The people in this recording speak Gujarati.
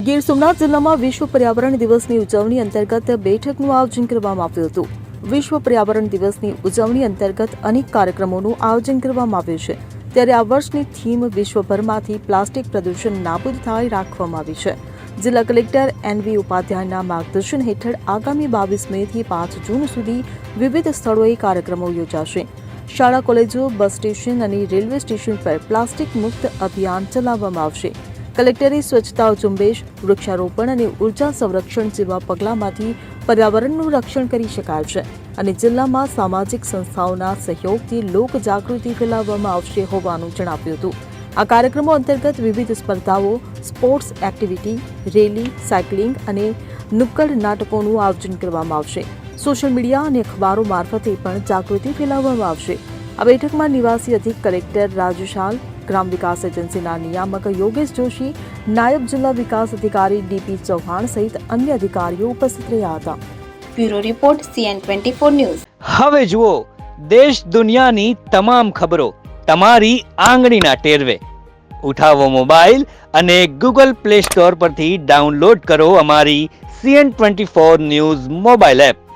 ગીર સોમનાથ જિલ્લામાં વિશ્વ પર્યાવરણ દિવસની ઉજવણી અંતર્ગત બેઠકનું આયોજન કરવામાં આવ્યું હતું. વિશ્વ પર્યાવરણ દિવસની ઉજવણી અંતર્ગત અનેક કાર્યક્રમોનું આયોજન કરવામાં આવ્યું છે. ત્યારે આ વર્ષની થીમ વિશ્વભરમાંથી પ્લાસ્ટિક પ્રદૂષણ નાબૂદ થાય રાખવામાં આવી છે. જિલ્લા કલેક્ટર NV ઉપાધ્યાયના માર્ગદર્શન હેઠળ આગામી 22 મેથી 5 જૂન સુધી વિવિધ સ્થળોએ કાર્યક્રમો યોજાશે. શાળા, કોલેજો, બસ સ્ટેશન અને રેલવે સ્ટેશન પર પ્લાસ્ટિક મુક્ત અભિયાન ચલાવવામાં આવશે. કલેક્ટરે સ્વચ્છતા ઝુંબેશ, વૃક્ષારોપણ અને ઉર્જા સંરક્ષણ જેવા પગલાંમાંથી પર્યાવરણનું રક્ષણ કરી શકાય છે અને જિલ્લામાં સામાજિક સંસ્થાઓના સહયોગથી લોક જાગૃતિ ફેલાવવામાં આવશે હોવાનું જણાવ્યું હતું. આ કાર્યક્રમો અંતર્ગત વિવિધ સ્પર્ધાઓ, સ્પોર્ટ્સ એક્ટિવિટી, રેલી, સાયકલિંગ અને નુક્કડ નાટકોનું આયોજન કરવામાં આવશે. સોશિયલ મીડિયા અને અખબારો મારફતે પણ જાગૃતિ ફેલાવવામાં આવશે. આ બેઠકમાં નિવાસી અધિક કલેક્ટર રાજુશાલ, ગ્રામ વિકાસ એજન્સીના નિયામક યોગેશ જોશી, નાયબ જિલ્લા વિકાસ અધિકારી DP ચૌહાણ સહિત અન્ય અધિકારીઓ ઉપસ્થિત રહ્યા હતા. Bureau report CN24 news. હવે જુઓ દેશ દુનિયાની તમામ ખબરો તમારી આંગળીના ટેરવે. ઉઠાવો મોબાઈલ અને Google Play Store પરથી ડાઉનલોડ કરો અમારી CN24 ન્યૂઝ મોબાઈલ એપ.